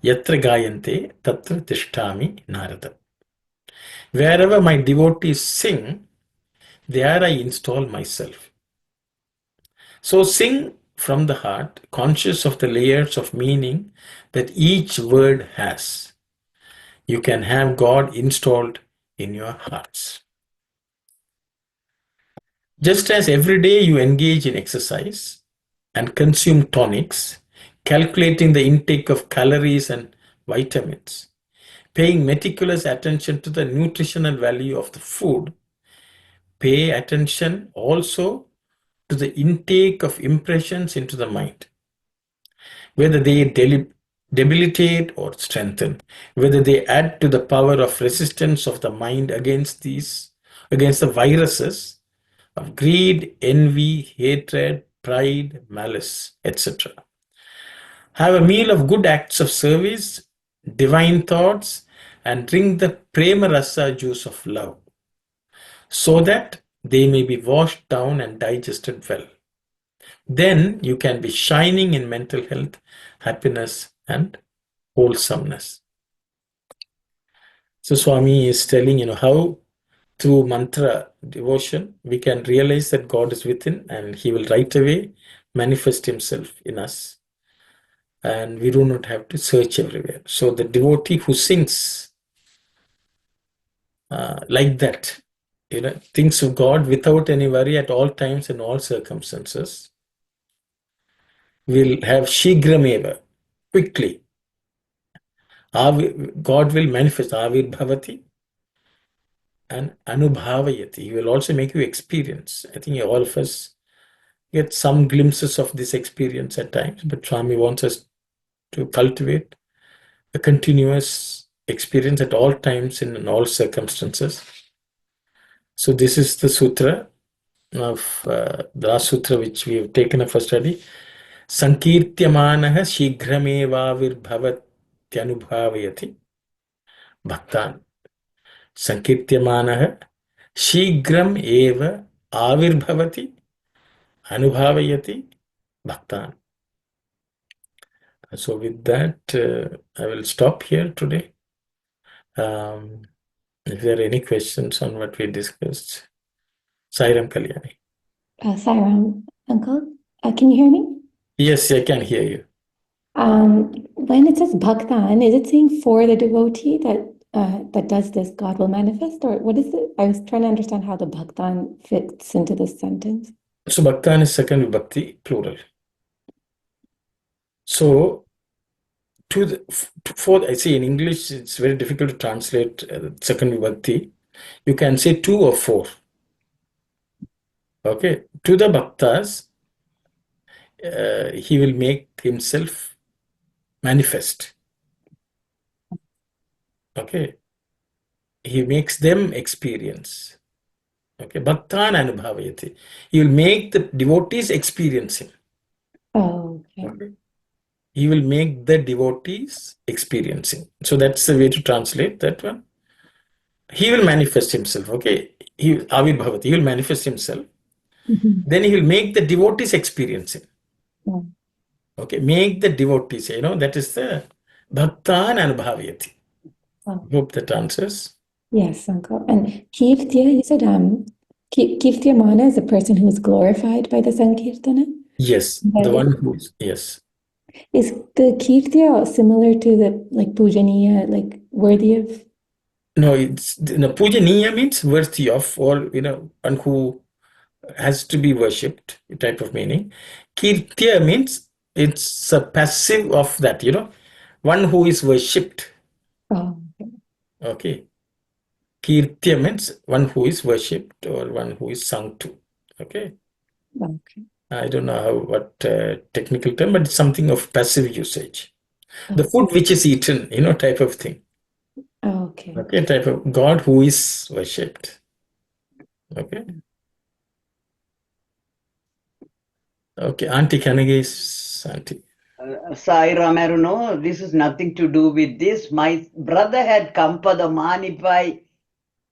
yatra gayante tatra tishtami Narada. Wherever my devotees sing, there I install myself. So sing from the heart, conscious of the layers of meaning that each word has. You can have God installed in your hearts. Just as every day you engage in exercise and consume tonics, calculating the intake of calories and vitamins, paying meticulous attention to the nutritional value of the food, pay attention also to the intake of impressions into the mind, whether they debilitate or strengthen, whether they add to the power of resistance of the mind against the viruses of greed, envy, hatred, pride, malice, etc. Have a meal of good acts of service, divine thoughts, and drink the prema rasa juice of love, so that they may be washed down and digested well. Then you can be shining in mental health, happiness, and wholesomeness. So Swami is telling, how through mantra devotion, we can realize that God is within and He will right away manifest Himself in us. And we do not have to search everywhere. So the devotee who sings like that, thinks of God without any worry at all times and all circumstances, will have shigrameva, quickly. God will manifest avirbhavati and anubhavayati. He will also make you experience. I think all of us get some glimpses of this experience at times, but Swami wants us to cultivate a continuous experience at all times in all circumstances. So this is the sutra of the last sutra which we have taken up for study. Sankirtyamanaha shighramevavirbhavatyanubhavayati bhaktan. Sankirtyamanaha shighram eva avirbhavati anubhavayati bhaktan. So with that, I will stop here today. If there are any questions on what we discussed. Sairam Kalyani. Sairam, Uncle, can you hear me? Yes, I can hear you. When it says bhaktan, is it saying for the devotee that does this, God will manifest, or what is it? I was trying to understand how the bhaktan fits into this sentence. So bhaktan is second vibhakti, plural. So I see in English it's very difficult to translate second vibhakti. You can say 2 or 4. Okay, to the bhaktas, He will make Himself manifest. Okay, He makes them experience. Okay, bhaktan anubhavayati. He will make the devotees experience Him. Oh, okay. Okay. He will make the devotees experiencing. So that's the way to translate that one. He will manifest Himself. Okay, Avirbhavati. He will manifest Himself. Mhm. Then He will make the devotees experiencing. Yeah. Okay, make the devotees. That is the bhaktan anubhavayati. Oh. Hope that answers. Yes, Uncle. And Kirtya, you said Kirtyamana is a person who is glorified by the Sankirtana? Yes, the one who is, yes. Is the Kirtya similar to the Pujaniya, worthy of? No, Pujaniya means worthy of, or one who has to be worshipped, type of meaning. Kirtya means it's a passive of that, one who is worshipped. Oh, okay. Okay. Kirtya means one who is worshipped or one who is sung to. Okay. Okay. I don't know what technical term, but it's something of passive usage. The Oh. food which is eaten, type of thing. Okay. Okay, type of God who is worshipped. Okay. Okay, Auntie Kanagis, Auntie. Sai Ramaruno, this is nothing to do with this. My brother had come for the Manipai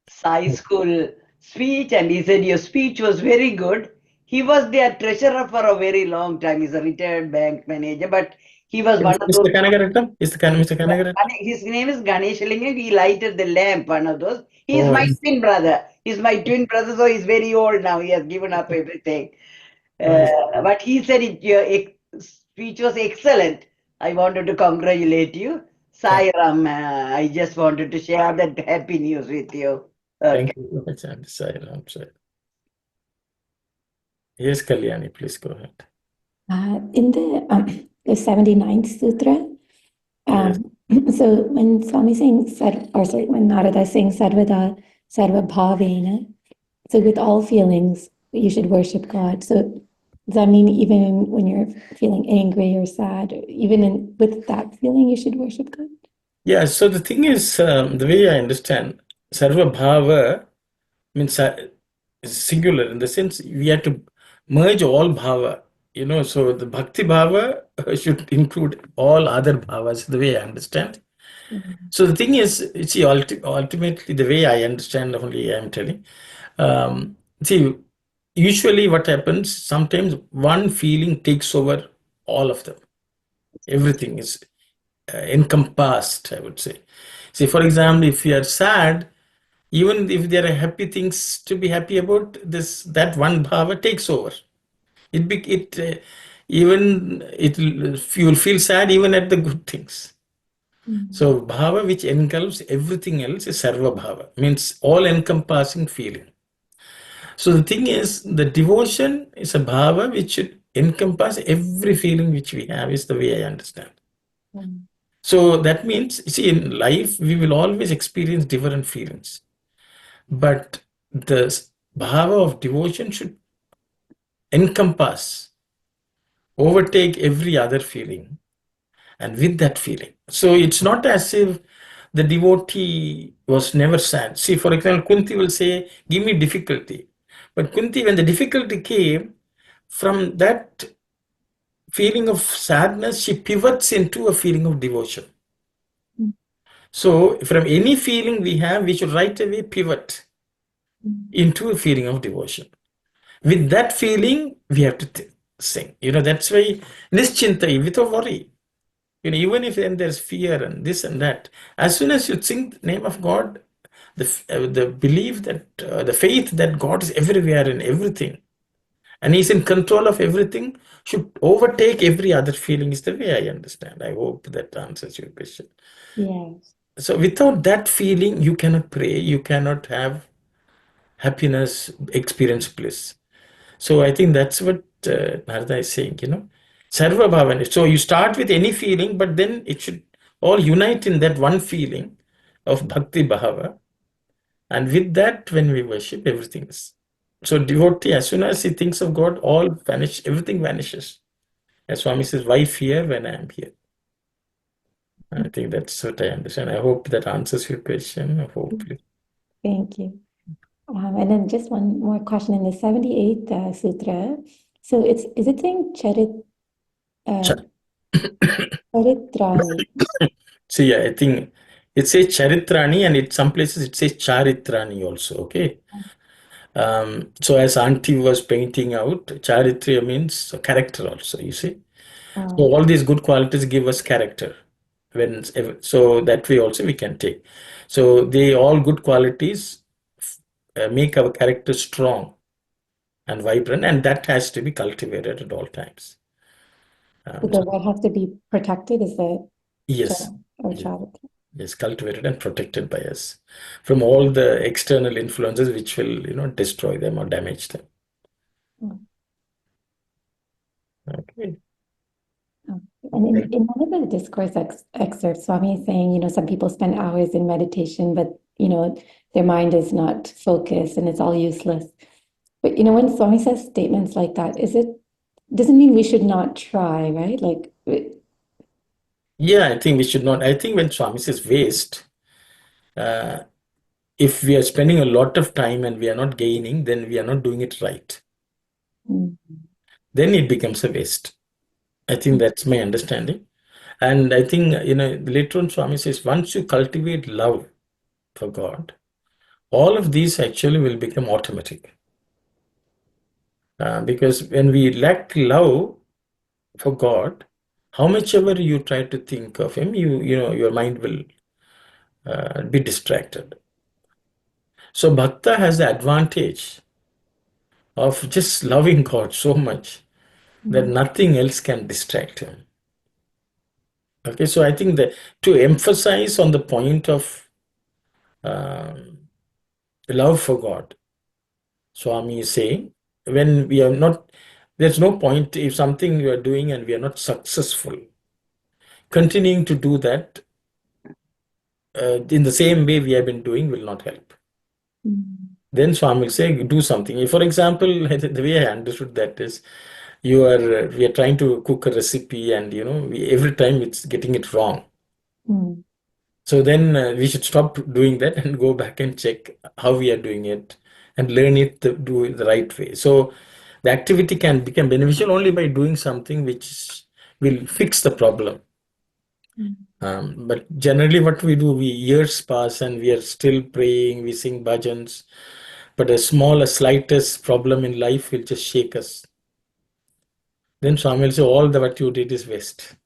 Sai School speech, and he said your speech was very good. He was their treasurer for a very long time. He's a retired bank manager, but he was one of those. Mr. Kanagarattam? Mr. Kanagarattam? His name is Ganesh Lingam. He lighted the lamp, one of those. He's Oh, my twin brother. He's my twin brother, so he's very old now. He has given up everything. But he said your speech was excellent. I wanted to congratulate you. Sai Ram, I just wanted to share that happy news with you. Okay. Thank you so much, Auntie Sai. Yes, Kalyani, please go ahead. In the 79th sutra, so when Swami saying when Narada is saying Sarvada Sarva Bhavena, So with all feelings, you should worship God. So does that mean even when you're feeling angry or sad, even with that feeling, you should worship God? Yeah, so the thing is, the way I understand, Sarva Bhava means singular in the sense we have to merge all bhava, so the Bhakti Bhava should include all other bhavas, the way I understand. So the thing is, see, ultimately, the way I understand, only I am telling. See, usually what happens, sometimes one feeling takes over all of them. Everything is encompassed, I would say. See, for example, if you are sad, even if there are happy things to be happy about, that one bhava takes over. You will feel sad even at the good things. So bhava which engulfs everything else is sarva bhava, means all encompassing feeling. So the thing is, the devotion is a bhava which should encompass every feeling which we have, is the way I understand. So that means, see, in life we will always experience different feelings, but the bhava of devotion should encompass, overtake every other feeling, and with that feeling. So it's not as if the devotee was never sad. See, for example, Kunti will say, give me difficulty. But Kunti, when the difficulty came, from that feeling of sadness, she pivots into a feeling of devotion. So from any feeling we have, we should right away pivot into a feeling of devotion. With that feeling, we have to sing. That's why nischintai, without worry. Even if then there's fear and this and that, as soon as you sing the name of God, the belief that, the faith that God is everywhere in everything, and He's in control of everything, should overtake every other feeling, is the way I understand. I hope that answers your question. Yes. So without that feeling, you cannot pray, you cannot have happiness, experience bliss. So I think that's what Narada is saying, Sarva Bhavana. So you start with any feeling, but then it should all unite in that one feeling of Bhakti Bhava. And with that, when we worship, everything is. So devotee, as soon as he thinks of God, everything vanishes. As Swami says, why fear when I am here? I think that's what I understand. I hope that answers your question, hopefully. Thank you. And then just one more question in the 78th Sutra. So is it saying Charitrani? So yeah, I think it says Charitrani, and in some places it says Charitrani also, okay? So as Auntie was painting out, Charitya means character also, you see. So all these good qualities give us character. So that way also we can take. So they all good qualities make our character strong and vibrant, and that has to be cultivated at all times. So does that have to be protected? Is that Yes. or Yes. Charity? Yes, cultivated and protected by us from all the external influences which will, destroy them or damage them. Okay. And in one of the discourse excerpts, Swami is saying, some people spend hours in meditation, but, their mind is not focused and it's all useless. But, when Swami says statements like that, doesn't mean we should not try, right? Yeah, I think we should not. I think when Swami says waste, if we are spending a lot of time and we are not gaining, then we are not doing it right. Then it becomes a waste. I think that's my understanding. And I think, later on Swami says, once you cultivate love for God, all of these actually will become automatic. Because when we lack love for God, how much ever you try to think of Him, your mind will be distracted. So Bhakta has the advantage of just loving God so much that nothing else can distract him. Okay, so I think that to emphasize on the point of love for God, Swami is saying, when we are not, there's no point if something we are doing and we are not successful, continuing to do that in the same way we have been doing will not help. then Swami will say, do something. For example, the way I understood that is, we are trying to cook a recipe, and every time it's getting it wrong. Mm. So then we should stop doing that and go back and check how we are doing it and learn it to do it the right way. So the activity can become beneficial only by doing something which will fix the problem. Mm. But generally, what we do, years pass and we are still praying, we sing bhajans, but a slightest problem in life will just shake us. Then Swami will say, all the what you did is waste.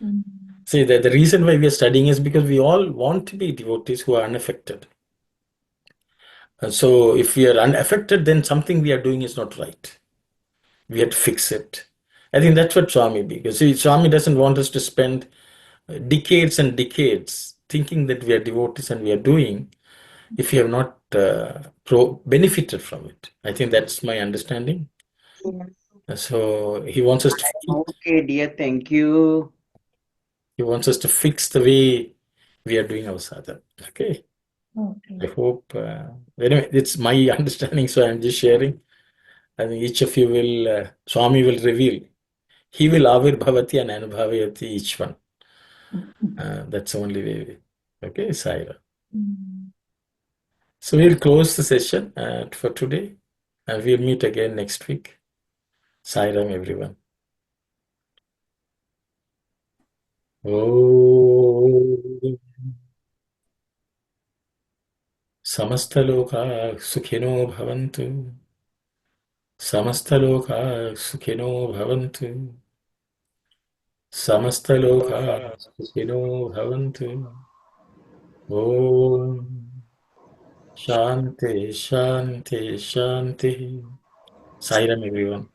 Mm. See, the reason why we are studying is because we all want to be devotees who are unaffected. So if we are unaffected, then something we are doing is not right. We have to fix it. I think that's what Swami, because see, Swami doesn't want us to spend decades and decades thinking that we are devotees and we are doing if we have not benefited from it. I think that's my understanding. So he wants us to Okay, dear. Thank you. fix the way we are doing our sadhana. Okay. Okay. I hope. Anyway, it's my understanding, so I'm just sharing. I think each of you will, Swami will reveal. He will avirbhavati and anubhavayati each one. That's the only way. Okay, Saira. Mm. So we'll close the session for today, and we'll meet again next week. Sairam, everyone. Oh, samastaloka sukhino bhavantu. Samastaloka sukhino bhavantu. Samastaloka sukhino bhavantu. Om Shanti, Shanti, Shanti. Sairam, everyone.